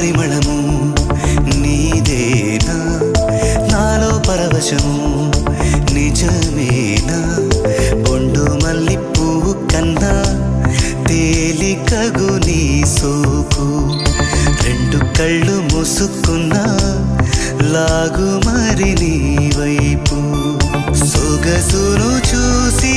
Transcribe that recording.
పరిమళము నీదేనా నాలో పరవశము నిజమేనా బొండు మల్లి పువ్వు కన్నా తేలికగు నీ సోకు రెండు కళ్ళు మూసుకున్నా లాగు మరి నీ వైపు సొగసును చూసి